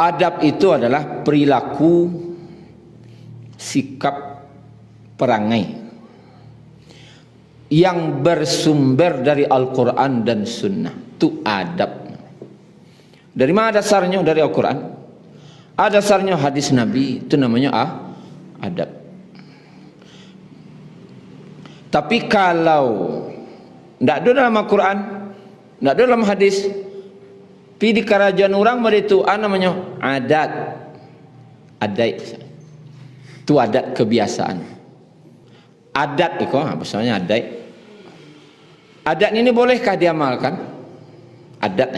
Adab itu adalah perilaku, sikap, perangai yang bersumber dari Al-Quran dan Sunnah. Itu adab. Dari mana dasarnya? Dari Al-Quran. Dasarnya hadis Nabi. Itu namanya adab. Tapi kalau tidak ada dalam Al-Quran, tidak ada dalam hadis, tapi di kerajaan orang pada itu namanya adat. Adat itu adat kebiasaan. Adat itu maksudnya adat. Adat ini bolehkah diamalkan? Adat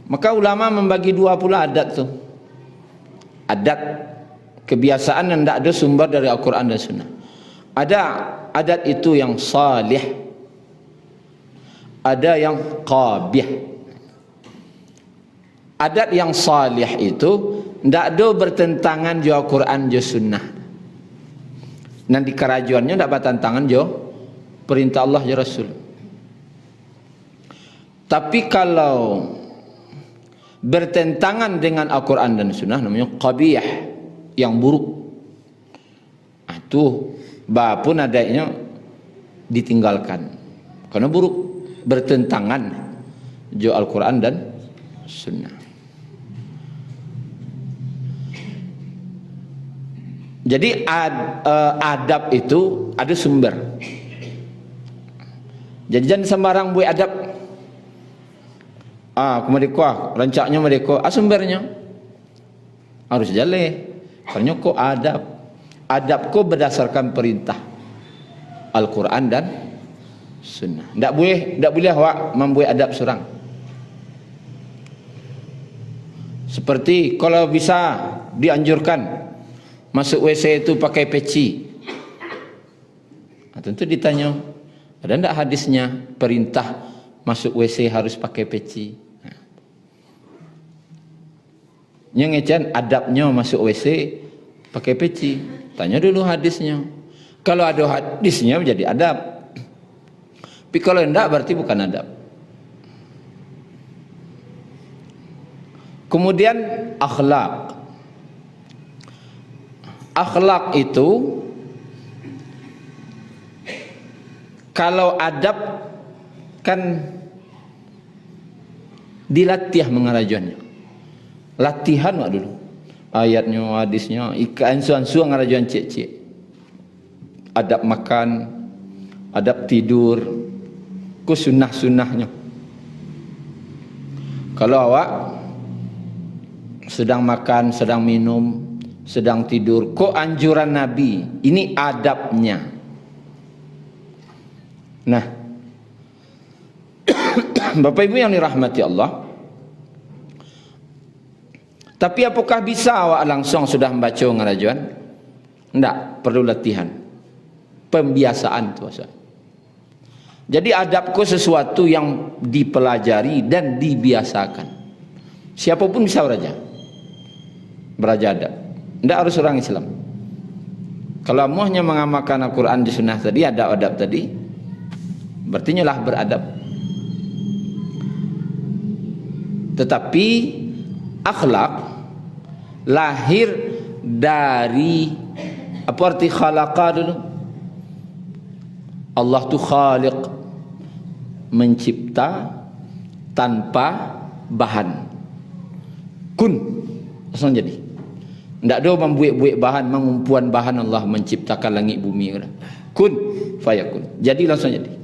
Maka ulama membagi dua pula adat tu. Adat kebiasaan yang tidak ada sumber dari Al-Quran dan Sunnah. Ada adat itu yang salih, ada yang qabih. Adat yang salih itu tidak ada bertentangan jo Al-Quran jo Sunnah. Nanti kerajaannya tidak bertentangan jo perintah Allah jo Rasul. Tapi kalau bertentangan dengan Al-Quran dan Sunnah namanya qabih, yang buruk. Itu pun adanya ditinggalkan karena buruk, bertentangan jo Al-Quran dan Sunnah. Jadi adab itu ada sumber. Jadi jangan sembarang buat adab. Mereka rancaknya mereka sumbernya harus jalan. Karena kok adab. Adab kok berdasarkan perintah Al-Quran dan Sunnah. Tidak boleh awak membuat adab seorang. Seperti kalau bisa dianjurkan masuk WC itu pakai peci. Tentu ditanya, ada tidak hadisnya perintah masuk WC harus pakai peci? Yang ngecen adabnya masuk WC pakai peci. Tanya dulu hadisnya. Kalau ada hadisnya menjadi adab. Tapi kalau tidak berarti bukan adab. Kemudian akhlak. Akhlak itu kalau adab kan dilatih mengarajannya. Latihan wak dulu. Ayatnya, hadisnya, ikan suan-suan ngarajan cek-cek. Adab makan, adab tidur, ku sunnah-sunnahnya. Kalau awak sedang makan, sedang minum, sedang tidur, kok anjuran Nabi, ini adabnya. Nah, Bapak Ibu yang dirahmati Allah, tapi apakah bisa awak langsung sudah membaca ngarajuan? Tidak, perlu latihan, pembiasaan tu asal. Jadi adabku sesuatu yang dipelajari dan dibiasakan. Siapapun bisa beraja adab. Tidak harus orang Islam. Kalau muahnya mengamalkan Al-Quran di Sunnah tadi, adab tadi, berarti nyalah beradab. Tetapi akhlak lahir dari apa arti khalaqa dulu? Allah tu khaliq, mencipta tanpa bahan. Kun, langsung jadi. Tidak ada membuat bahan, mengumpuan bahan. Allah menciptakan langit bumi. Kun fayakun, jadi langsung jadi.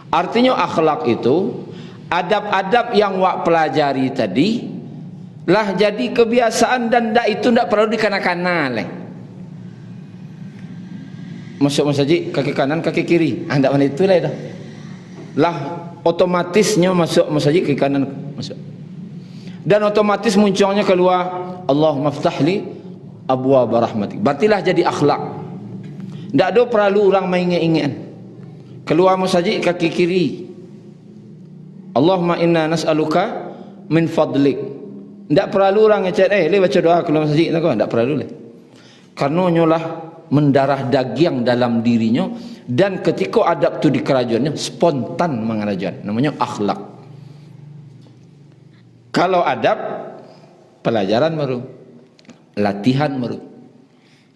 Artinya akhlak itu adab-adab yang wak pelajari tadi lah jadi kebiasaan dan itu tidak perlu dikena-kena. Masuk masjid kaki kanan kaki kiri, tidak mana itu lah otomatisnya masuk masjid kaki kanan masuk. Dan otomatis munculnya keluar Allahumma ftahli abwaab rahmatik. Berartilah jadi akhlak. Tidak ada perlu orang mengingat-ingat. Keluar masjid kaki kiri, Allahumma inna nas'aluka min fadlik. Tidak perlu orang ngecek baca doa keluar masjid. Tidak perlu. Karena nyolah mendarah daging dalam dirinya, dan ketika adab itu di kerajaannya spontan mengarajan, namanya akhlak. Kalau adab pelajaran baru, latihan baru,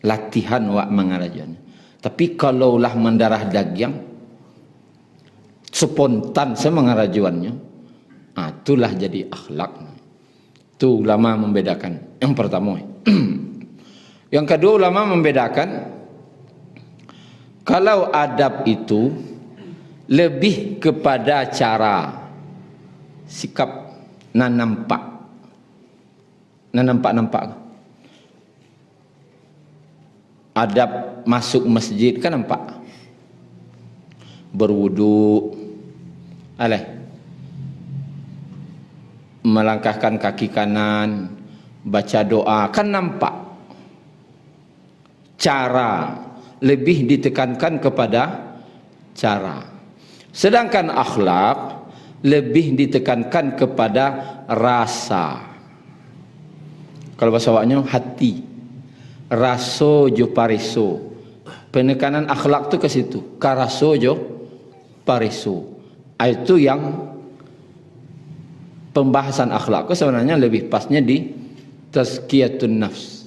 latihan wak mengarajuan. Tapi kalaulah mendarah daging, spontan semengarajuannya, itulah jadi akhlak. Itu ulama membedakan. Yang pertama. Yang kedua, ulama membedakan kalau adab itu lebih kepada cara sikap nan nampak. Adab masuk masjid kan nampak. Berwudu, melangkahkan kaki kanan, baca doa kan nampak. Cara lebih ditekankan kepada cara. Sedangkan akhlak lebih ditekankan kepada rasa. Kalau bahasa awaknya hati. Raso jo pariso. Penekanan akhlak tu ke situ. Karaso jo pariso. Itu yang pembahasan akhlak itu sebenarnya lebih pasnya di tazkiyatun nafs.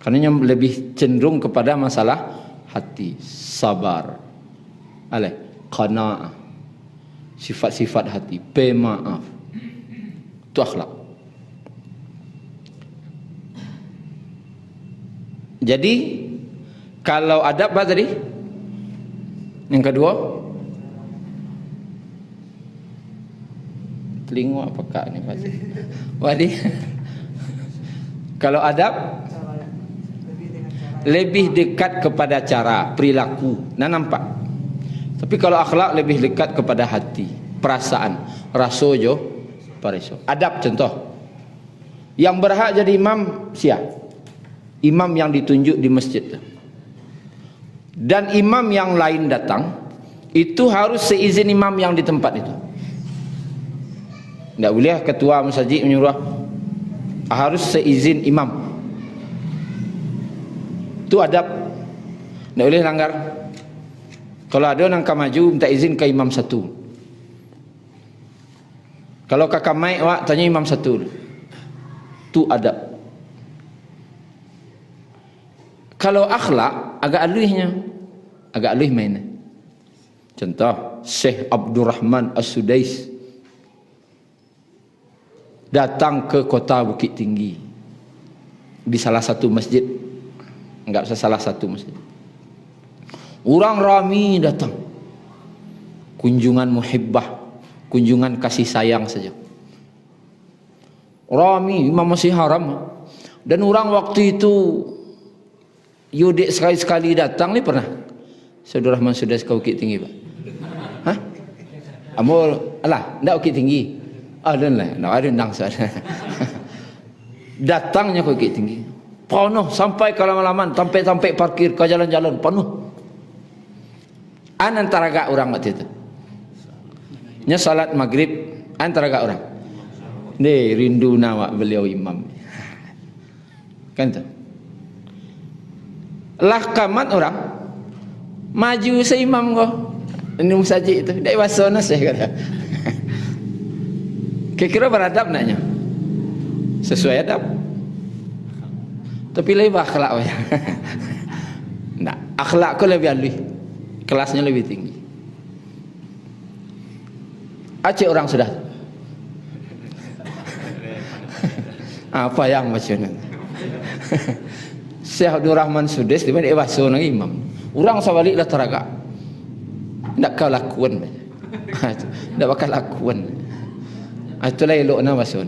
Karena yang lebih cenderung kepada masalah hati, sabar, qanaah, sifat-sifat hati, pemaaf. Itu akhlak. Jadi kalau adab apa tadi? Yang kedua, telinga apa kak ni pasti. Wadi. Kalau adab lebih dekat kepada cara, perilaku, nampak. Tapi kalau akhlak lebih dekat kepada hati, perasaan, rasojo, pariso. Adab contoh. Yang berhak jadi imam siapa? Imam yang ditunjuk di masjid. Dan imam yang lain datang, itu harus seizin imam yang di tempat itu. Tidak boleh ketua masjid menyuruh, harus seizin imam. Itu adab. Tidak boleh langgar. Kalau ada orang maju minta izin ke imam satu. Kalau kakak mai wak tanya imam satu. Itu adab. Kalau akhlak agak alih mainnya. Contoh Syekh Abdurrahman As-Sudais datang ke kota Bukit Tinggi di salah satu masjid. Enggak usah salah satu masjid. Orang ramai datang. Kunjungan muhibbah, kunjungan kasih sayang saja. Ramai, imam masih haram. Dan orang waktu itu Yudik sekali-sekali datang ni pernah. Saudara Rahman sudah ke Bukit Tinggi, Pak. Hah? Amul, alah, ndak Bukit Tinggi. Dan lah, ndak ada nang sana. Datangnya ke Bukit Tinggi. Penuh sampai ke lama-lama, sampai parkir ke jalan-jalan penuh. Antara gak orang waktu itu. Nya salat maghrib antara gak orang. Ni rindu nawak beliau imam. Kan tu. Lahkamat orang maju seimam kau ini musajid itu dak wasona saya kata. Kira-kira beradab naknya sesuai adab tapi lebih akhlak ya. Nah, akhlak kau lebih alih, kelasnya lebih tinggi. Aceh orang sudah apa yang macamnya. Syekh Abdurrahman Sudais di mana bahasa orang imam. Orang sabalik dah teraga. Ndak kau lakukan. Ndak bakal lakukan. Itulah elokna bahasa.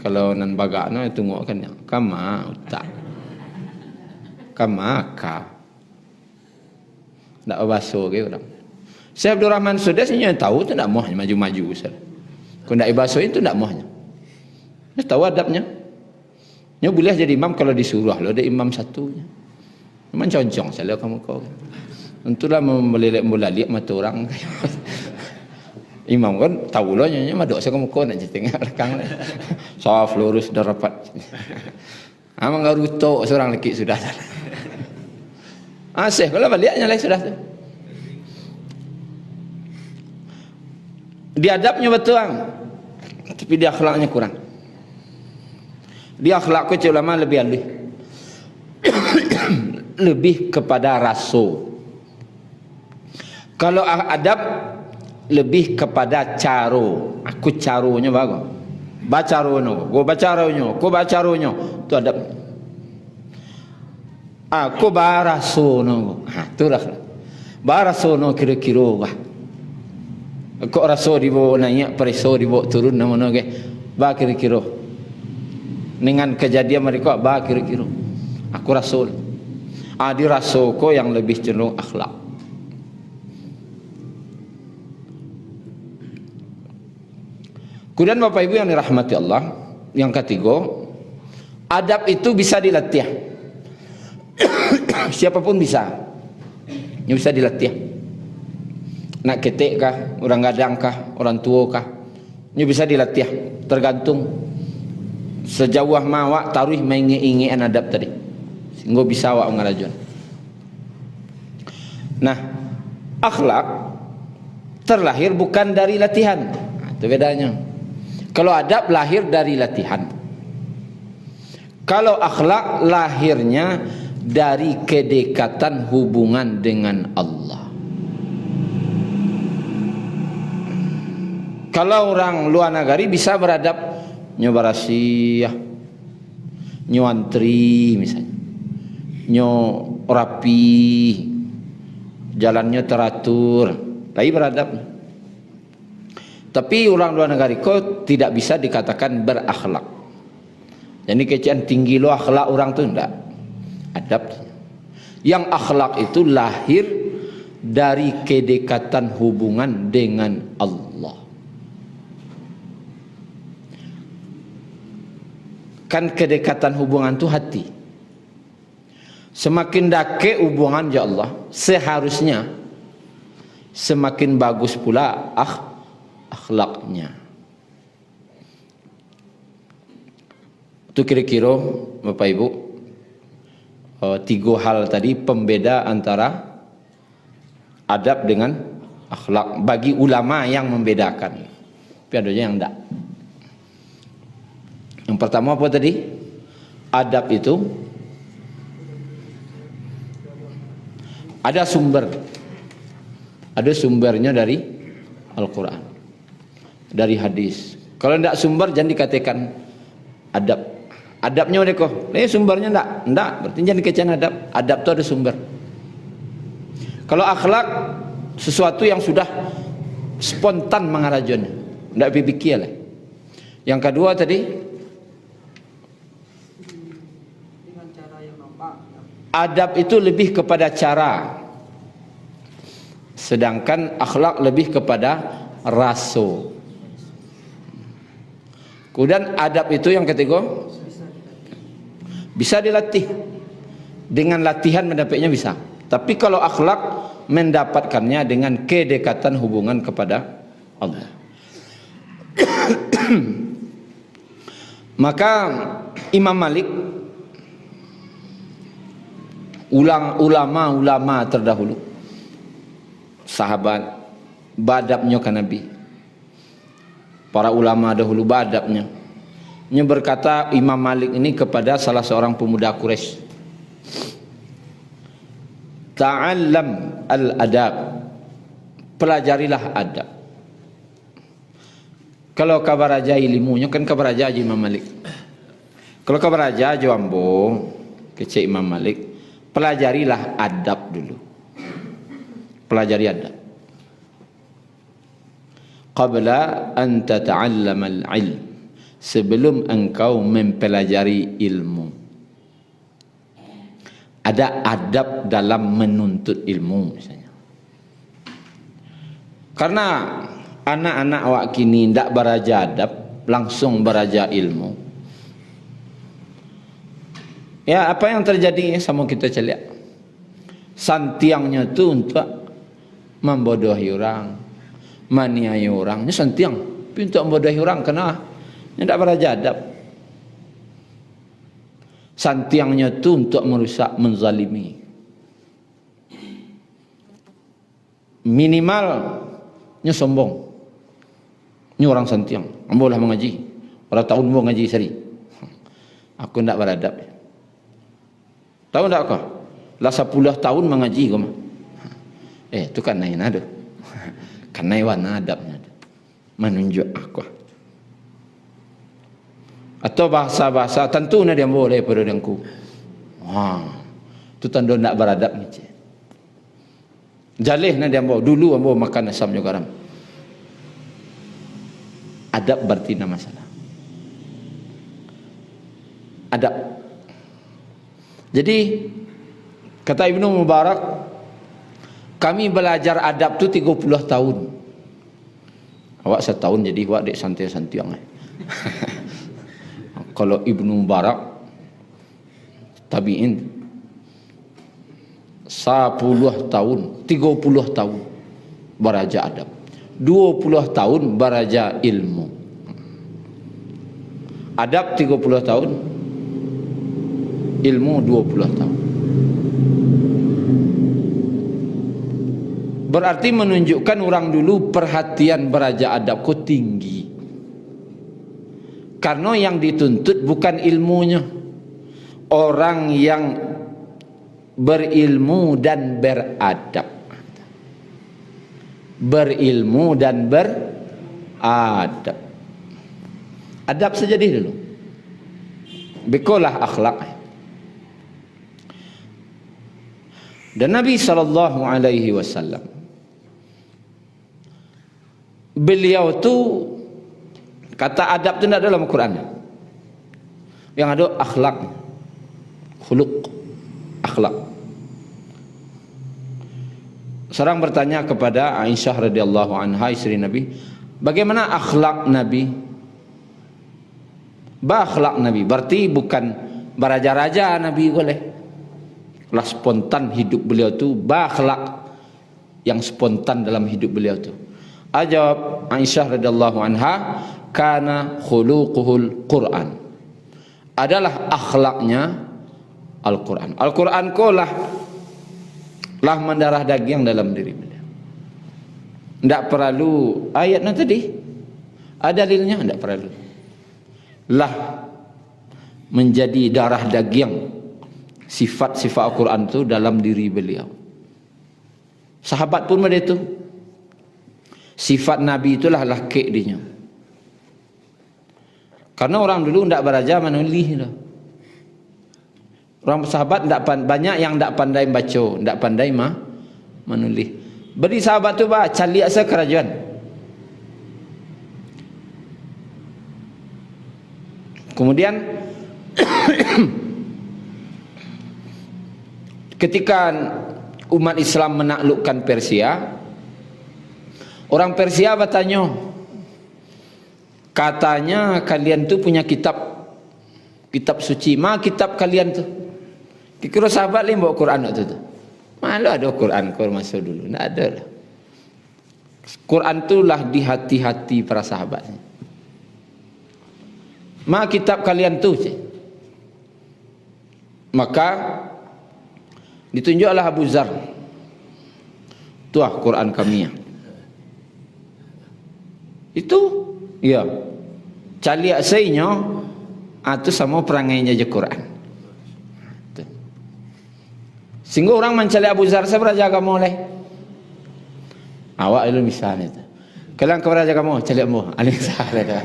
Kalau nan bagakna tengok kan kama utak. Kama ka. Ndak bahasa ke orang. Syekh Abdurrahman Sudais ni tahu tu ndak mau maju-maju ustaz. Kalau ndak bahasa itu ndak maunya. Dia tahu adabnya. Dia boleh jadi imam kalau disuruh. Kalau ada imam satunya. Memang concong salah kamu kau. Entahlah melelek mata orang. Imam kan tahu lah nyanyi madok saya kamu kau nak tengok belakang. Saf lurus dah rapat. Amang garuto seorang lelaki sudah. Syekh kalau baliknya lah sudah tu. Diadabnya betul. tapi dia akhlaknya kurang. Dia akhlak ku ulama lebih alih. Lebih kepada raso. Kalau adab lebih kepada caro. Aku caronya bagus. Bacarono, go bacaronyo, ko bacaronyo. Itu adab. Aku barasono. Itu lah. Barasono kira-kira wah. Kok raso dibawa naik, preso dibawa turun nama ke. Ba kira-kira. Dengan kejadian mereka ba kira-kira. Aku rasul. Di rasulku yang lebih cenderung akhlak. Kemudian Bapak Ibu yang dirahmati Allah, yang ketiga, adab itu bisa dilatih. Siapapun bisa. Ini bisa dilatih. Nak ketek kah, orang gadang kah, orang tua kah, ini bisa dilatih. Tergantung sejauh mawak taruh menginginkan adab tadi. Sehingga bisa awak ngarajon. Nah, akhlak terlahir bukan dari latihan. Itu bedanya. Kalau adab lahir dari latihan. Kalau akhlak lahirnya dari kedekatan hubungan dengan Allah. Kalau orang luar negeri bisa beradab nyobarasiah, nyuantri misalnya, nyo rapi, jalannya teratur, tapi beradab. Tapi orang luar negara kok tidak bisa dikatakan berakhlak. Jadi kecian tinggi lo akhlak orang tu enggak. Adab. Yang akhlak itu lahir dari kedekatan hubungan dengan Allah. Kan kedekatan hubungan itu hati. Semakin dake hubungan ya Allah, seharusnya semakin bagus pula akhlaknya. Itu kira-kira Bapak Ibu tiga hal tadi pembeda antara adab dengan akhlak bagi ulama yang membedakan. Tapi ada yang enggak. Yang pertama apa tadi? Adab itu ada sumber. Ada sumbernya dari Al-Quran, dari hadis. Kalau tidak sumber jangan dikatakan adab. Adabnya mereka, sumbernya enggak, berarti jangan dikatakan adab. Adab itu ada sumber. Kalau akhlak sesuatu yang sudah spontan mengarajonnya, enggak dipikir lah. Yang kedua tadi dengan cara yang nampak. Adab itu lebih kepada cara, sedangkan akhlak lebih kepada raso. Kemudian adab itu yang ketiga bisa dilatih. Dengan latihan mendapatnya bisa. Tapi kalau akhlak mendapatkannya dengan kedekatan hubungan kepada Allah. Maka Imam Malik, ulama terdahulu, sahabat, badabnya ke Nabi. Para ulama dahulu badabnya. Ini berkata Imam Malik ini kepada salah seorang pemuda Quraisy, ta'allam al-adab, pelajarilah adab. Kalau kabar aja ilmunya kan kabar aja Imam Malik. Kalau kabar aja Jambo kecil Imam Malik, pelajarilah adab dulu. Pelajari adab. Qabla an tata'allama al-ilm, sebelum engkau mempelajari ilmu. Ada adab dalam menuntut ilmu misalnya. Karena anak-anak awak kini tidak beraja adab, langsung beraja ilmu. Ya, apa yang terjadi sama kita celik? Santiangnya itu untuk membodohi orang, maniai orang. Ini santiang, tapi untuk membodohi orang kena. Ini tidak beraja adab. Santiangnya itu untuk merusak, menzalimi. Minimalnya sombong. Ini orang Santiang, ambo lah mengaji. Orang tahun mau ngaji sehari. Aku ndak beradab. Tahu ndak kau? Lah 10 tahun mengaji kau mah. Itu kan naik nado. Kan naik warna adabnya. Menunjuk aku. Atau bahasa-bahasa tentu na dia boleh pada dengku. Itu tanda ndak beradab ni. Jalih na dia bawa dulu ambo makan asam juga garam. Adab berarti nama masalah. Adab. Jadi kata Ibnu Mubarak, kami belajar adab tu 30 tahun. Awak setahun jadi awak dek santai-santai. Kalau Ibnu Mubarak tabi'in 10 tahun, 30 tahun beraja adab. 20 tahun beraja ilmu. Adab 30 tahun, ilmu 20 tahun. Berarti menunjukkan orang dulu perhatian beraja adabku tinggi. Karena yang dituntut bukan ilmunya. Orang yang berilmu dan beradab. Berilmu dan beradab. Adab saja dulu. Bekolah akhlak. Dan Nabi SAW, beliau tu kata adab tu tidak dalam Al-Quran. Yang ada akhlak, khuluq, akhlak. Seorang bertanya kepada Aisyah radhiyallahu anha, istri Nabi, bagaimana akhlak Nabi? Akhlak Nabi berarti bukan beraja-raja Nabi boleh. Lah spontan hidup beliau tu akhlak yang spontan dalam hidup beliau tu. Ajab Aisyah radhiyallahu anha, kana khuluquhul Quran. Adalah akhlaknya Al-Quran. Al-Quran ko lah mendarah daging dalam diri beliau. Tidak perlu ayatnya tadi. Ada dalilnya, tidak perlu. Lah menjadi darah daging sifat-sifat Al-Quran itu dalam diri beliau. Sahabat pun pada itu. Sifat Nabi itulah laki dia. Karena orang dulu tidak beraja menulis dah. Orang sahabat banyak yang tidak pandai baca, tidak pandai menulis. Beri sahabat tu cari asa kerajaan. Kemudian ketika umat Islam menaklukkan Persia, orang Persia bertanya, katanya kalian tu punya kitab suci. Ma kitab kalian tu? Kira sahabat lain bawa Quran waktu tu. Mana ada Quran kau masa dulu? Tak ada lah. Quran tu lah di hati-hati para sahabat. Ma kitab kalian tu? Maka ditunjuklah Abu Zar. Tuah Quran kami. Itu ya. Cali asainya atau sama perangainya je Quran. Sehingga orang mencari Abu Zar, saya beraja kamu oleh. Awak itu misalnya. Kalian ke beraja kamu, cari kamu. Alim misalnya.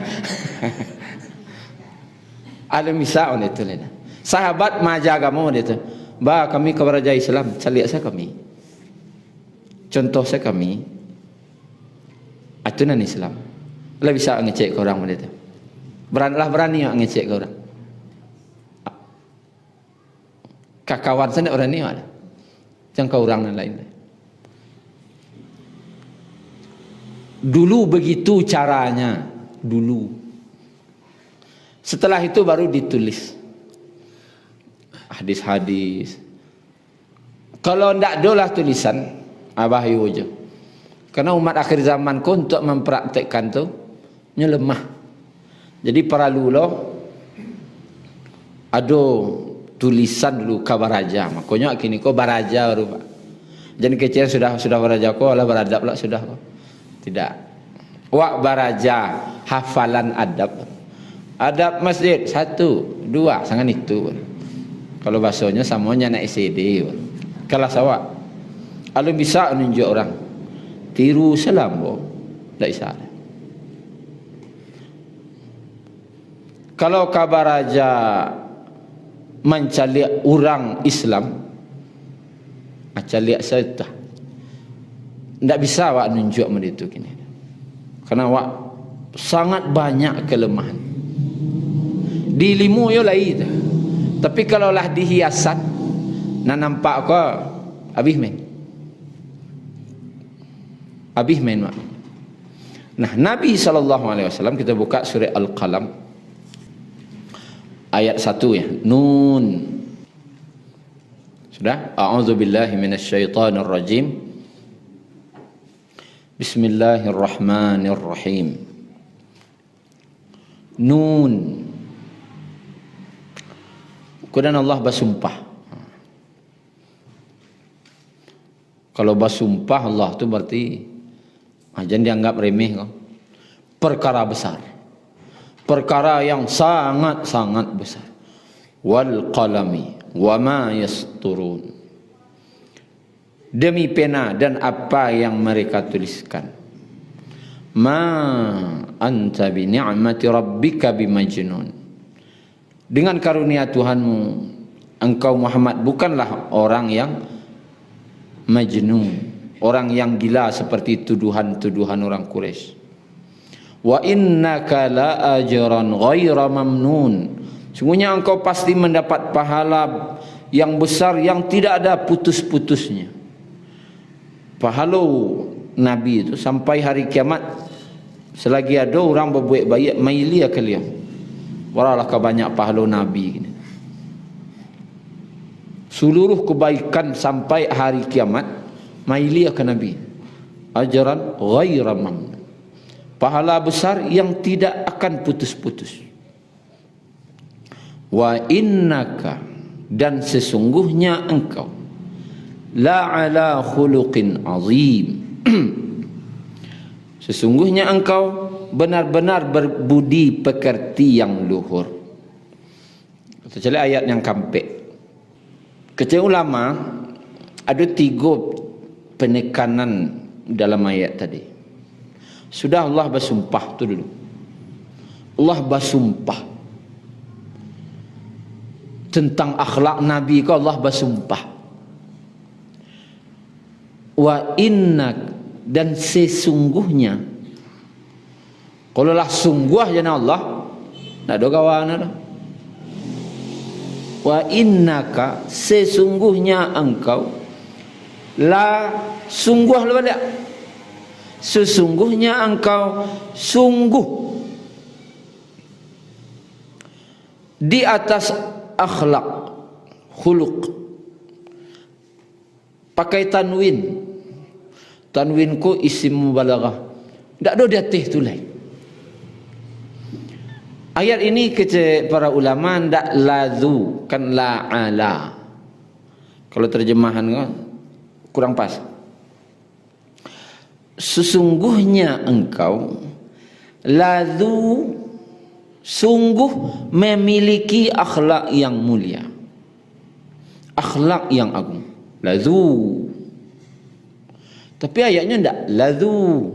Alim misalnya itu. Sahabat maja kamu itu. Kami ke beraja Islam, cari saya kami. Contoh saya kami. Atunan Islam. Lah bisa ngecek ke orang itu. Berani ngecek ke orang. Kakawan sana orang ni ada. Jangan kau orang lain. Dulu begitu caranya. Dulu. Setelah itu baru ditulis. Hadis-hadis. Kalau tidak adalah tulisan, bahaya je. Karena umat akhir zaman ko untuk mempraktekkan tu lemah. Jadi perlu lo ada tulisan dulu kabaraja. Makanya kini ko baraja baru. Jadi kecil sudah baraja ko, lah beradab lah sudah ko. Tidak. Wa baraja, hafalan adab. Adab masjid 1, 2, sangan itu. Kalau bahasanya samanya nak ECD. Kalau sawak, kalau bisa menunjuk orang, tiru selambo, tak bisa. Kalau kabaraja mencari orang Islam, mencari saya tak bisa awak nunjuk menditu kini. Karena awak sangat banyak kelemahan. Di limu yo lain. Tapi kalau lah dihiasan, nak nampak ke habis main. Habis main mak. Nah, Nabi SAW, kita buka surah Al-Qalam ayat 1 ya. Nun. Sudah? A'udzubillahi minasyaitonir rajim. Bismillahirrahmanirrahim. Nun. Kemudian Allah bersumpah. Kalau bersumpah Allah tu berarti jangan dianggap remeh kau. Perkara besar. Perkara yang sangat-sangat besar. Wal qalami wa ma yasturun. Demi pena dan apa yang mereka tuliskan. Ma anta bi ni'mati rabbika bimajnun. Dengan karunia Tuhanmu, engkau Muhammad bukanlah orang yang majnun, orang yang gila seperti tuduhan-tuduhan orang Quraisy. Wa innaka la ajran ghaira mamnun. Sungguhnya engkau pasti mendapat pahala yang besar yang tidak ada putus-putusnya. Pahala Nabi itu sampai hari kiamat, selagi ada orang berbuat baik, maili kalian. Waralah banyak pahala Nabi. Seluruh kebaikan sampai hari kiamat, maili ke Nabi. Ajaran ghaira mamnun. Pahala besar yang tidak akan putus-putus. Wa innaka, dan sesungguhnya engkau, la ala khuluqin azim. Sesungguhnya engkau benar-benar berbudi pekerti yang luhur. Kecuali ayat yang kampek. Kecil ulama ada 3 penekanan dalam ayat tadi. Sudah Allah bersumpah tu dulu. Allah bersumpah tentang akhlak Nabi ko, Allah bersumpah. Wa innak, dan sesungguhnya. Kalau lah sungguh jana Allah, nak ada kawan ada. Wa innaka, sesungguhnya engkau, la sungguh lah balik. Sesungguhnya engkau sungguh di atas akhlak, khuluq. Pakai tanwin. Tanwin ku isim mubalaghah. Tak ada di atas tu lain. Ayat ini kata para ulama ndak lazu, kan la ala. Kalau terjemahan kurang pas. Sesungguhnya engkau lazu, sungguh memiliki akhlak yang mulia, akhlak yang agung. Lazu. Tapi ayatnya ndak lazu.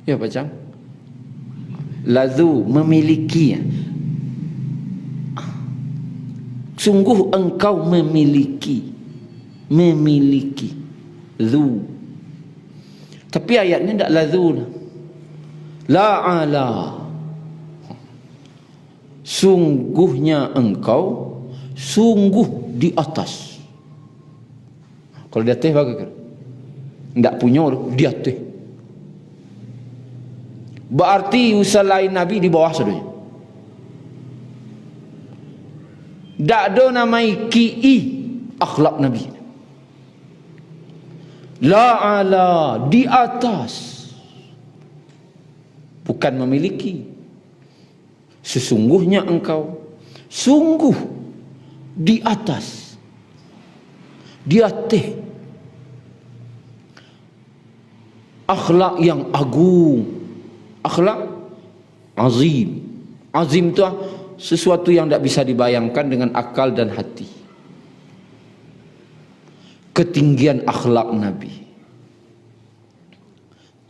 Ya macam lazu, memiliki. Sungguh engkau memiliki, memiliki zu. Tapi ayatnya tidak lazu, la ala. Sungguhnya engkau sungguh di atas. Kalau di atas bagaimana? Tidak punya di atas. Berarti selain Nabi di bawah saja. Tak ada namai ki'i akhlak Nabi. La ala, di atas. Bukan memiliki. Sesungguhnya engkau sungguh di atas. Di atas. akhlak yang agung, akhlak azim. Azim itu sesuatu yang tidak bisa dibayangkan dengan akal dan hati. Ketinggian akhlak Nabi.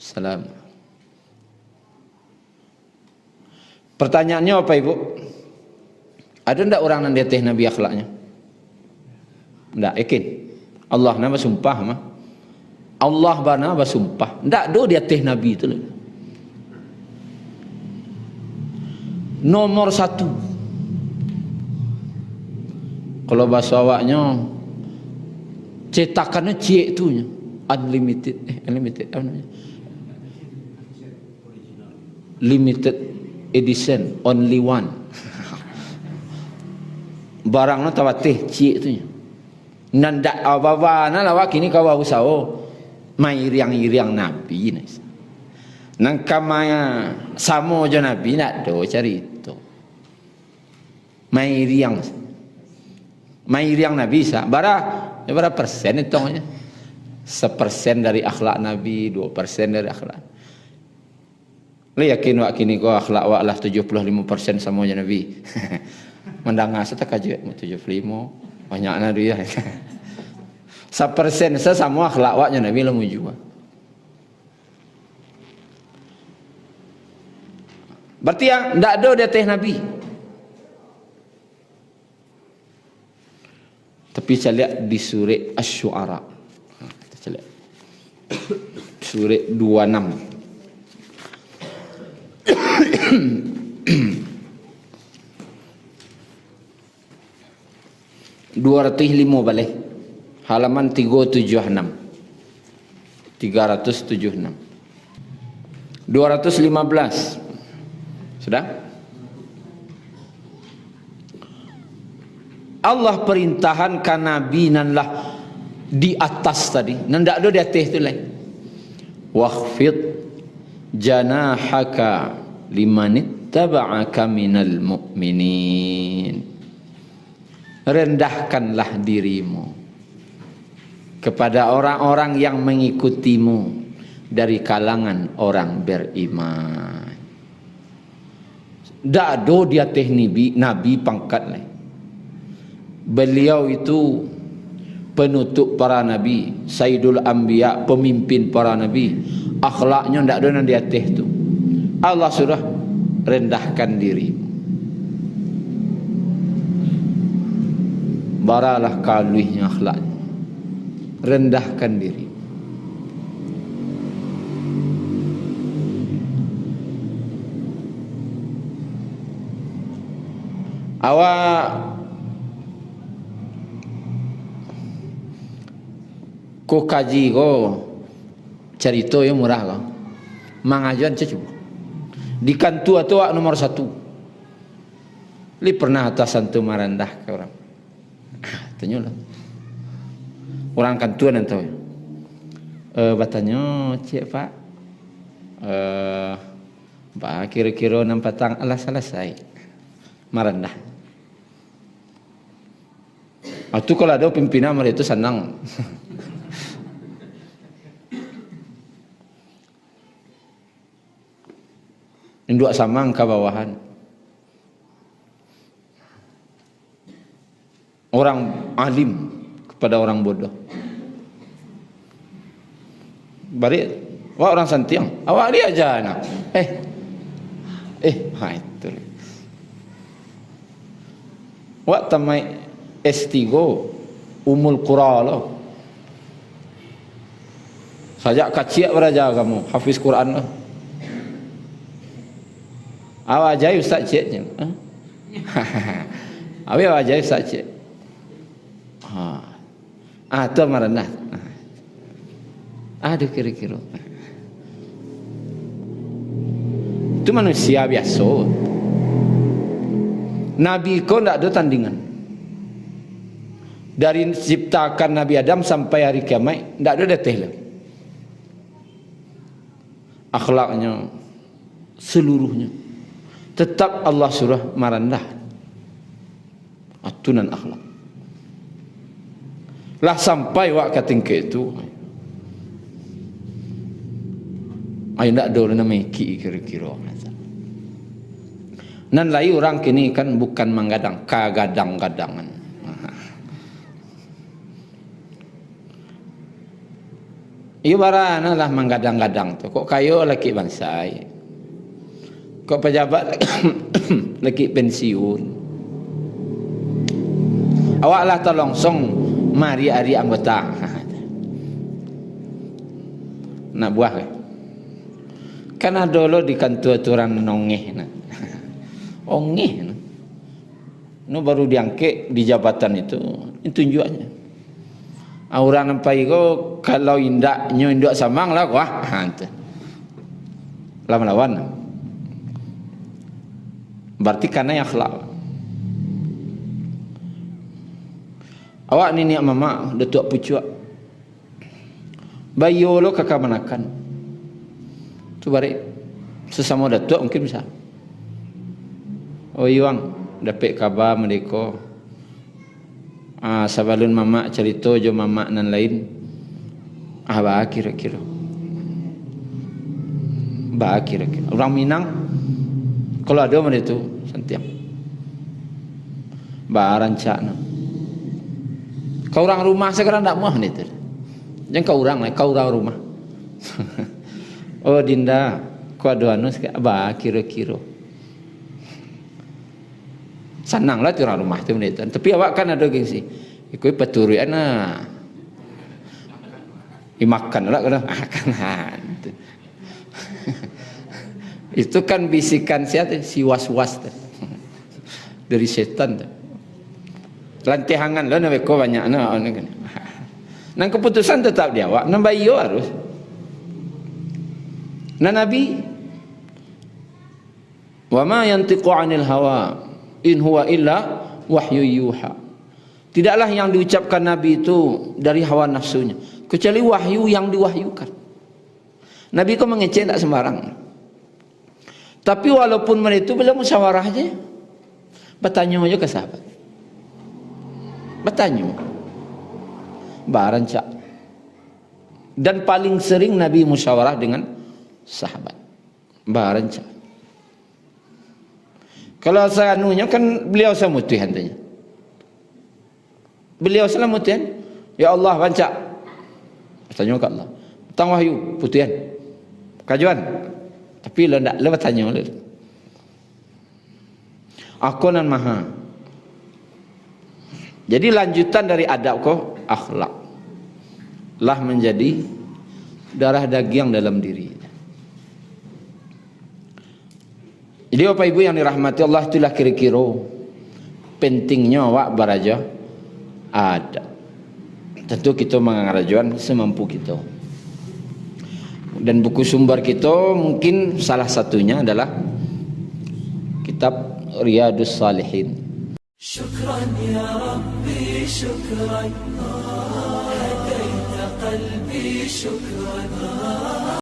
Salam. Pertanyaannya apa ibu? Ada tidak orang yang deteh Nabi akhlaknya? Tidak, yakin. Allah nama sumpah mah. Allah bana bersumpah. Tidak do dia teh Nabi itu. Nomor satu. Kalau bahasa awaknya cetakannya cie itunya unlimited, unlimited apa namanya? Limited edition, only one. Barangnya tawateh cie itunya. Nanda apa-apa na lawak ini kau usao mai riang-riang Nabi nih. Nang kamaya samo jo Nabi nak do cari itu. Mai riang Nabi sa bara persen hitungnya. 1% dari akhlak Nabi, 2% dari akhlak. Lu yakin wak kini kau akhlak wak lah 75% sama jo Nabi. Mendangar setek aja 75. Banyaknya dia. 1% sama akhlak waknya Nabi lamu juga. Berarti yang tidak ada dia teh Nabi. Tapi saya lihat di surah Asy-Syu'ara. Kita lihat. Surah 26. 205 balik. Halaman 376. 215. Sudah? Allah perintahkan Nabi nanlah di atas tadi. Nandak do di atas tu lain. Wakhfid janahaka limanittaba'aka minal mu'minin. Rendahkanlah dirimu kepada orang-orang yang mengikutimu dari kalangan orang beriman. Dado dia teh Nabi pangkat lain. Beliau itu penutup para nabi, Sayyidul Anbiya, pemimpin para nabi. Akhlaknya ndak ada di atas tu. Allah sudah rendahkan dirimu. Baralah kaluihnya akhlak. Rendahkan diri. Awak ko kaji ko cerita yang murah ko. Mangajuan cukup. Di kantu atau nomor 1. Li pernah atasan tu merendah ke orang. Tanya lah. Orang kantuan entah. Bertanya, cik pak. Pak kira-kira 6 petang alah selesai. Merendah. Itu kalau ada pimpinan mereka itu senang. Induk samang ke bawahan. Orang alim kepada orang bodoh. Bari, wah orang santiang. Awak dia aja nak. Itu. Wak tamai S3 Umul Qura lo. Sajak kacik beraja kamu, hafiz Quran lo. Awak jai ustaz ciknya. Awak jai ustaz cik. Itu merendah. Aduh kira-kira. Itu manusia biasa. Nabi kau tidak ada tandingan. Dari ciptakan Nabi Adam sampai hari kiamat tidak ada detail. Akhlaknya seluruhnya tetap Allah surah merendah. Atunan akhlak. Lah sampai wak katingke itu Ayo ndak do na meki kira-kira. Nan lai orang kini kan bukan menggadang, kagadang-gadangan. Iyo barana lah menggadang-gadang tu. Kok kayo laki bansai. Kok pejabat laki pensiun. Awaklah tolong song mari hari anggota. Nak buah ke? Karena dulu di kantor aturan nongeh nak. Ongeh nak. No baru diangkat di jabatan itu tunjukannya. Orang nampai ko kalau indaknya indak samang lah wah hantu. Lawan-lawan. Berarti karena yang akhlak. Awak ni niak mama datuk pucuk. Bayo lo kakak manakan. Tu balik sesama datuk mungkin bisa. Oh iwang dapat kabar mereka. Sabalun mama cerita jo mama nan lain. Bah kira-kira. Bah kira-kira. Orang Minang kalau ada mereka tu sentiam. Bah rancakna. Kau orang rumah sekarang tak mau ni tu. Jangan kau orang lah, kau orang rumah. Oh Dinda, kau ada anu sekali, bah kira-kira. Senanglah tu orang rumah tu menit. Tapi awak kan ada gengsi. Ikut peturi ana. Dimakan lah kena makan. Itu kan bisikan siapa? Si was-was tu. Dari setan tu. Lantihangan lah nak kau banyak na kan. Nang keputusan tetap dia awak, nang bayi harus. Nang Nabi wa ma yantiqu 'anil hawa in huwa illa wahyu yuha. Tidaklah yang diucapkan Nabi itu dari hawa nafsunya, kecuali wahyu yang diwahyukan. Nabi kau mengecek tak sembarang. Tapi walaupun mereka itu bila musyawarah aja, bertanya aja ke sahabat. Bertanya. Barancak. Dan paling sering Nabi musyawarah dengan sahabat. Barancak. Kalau saya anunya kan beliau samutih hantanya. Beliau selamutian, ya Allah bancak. Tanya ke Allah. Tang wahyu putihan. Kajuan. Tapi lo ndak lepas tanya lo. Aku nan maha. Jadi lanjutan dari adab ko akhlak lah menjadi darah daging dalam diri. Jadi Bapak Ibu yang dirahmati Allah, itulah kira-kira pentingnya awak beraja ada. Tentu kita mengarajuan semampu kita. Dan buku sumber kita mungkin salah satunya adalah kitab Riyadus Salihin. Syukran ya Rabbi, syukran. Hadaita qalbi, syukran.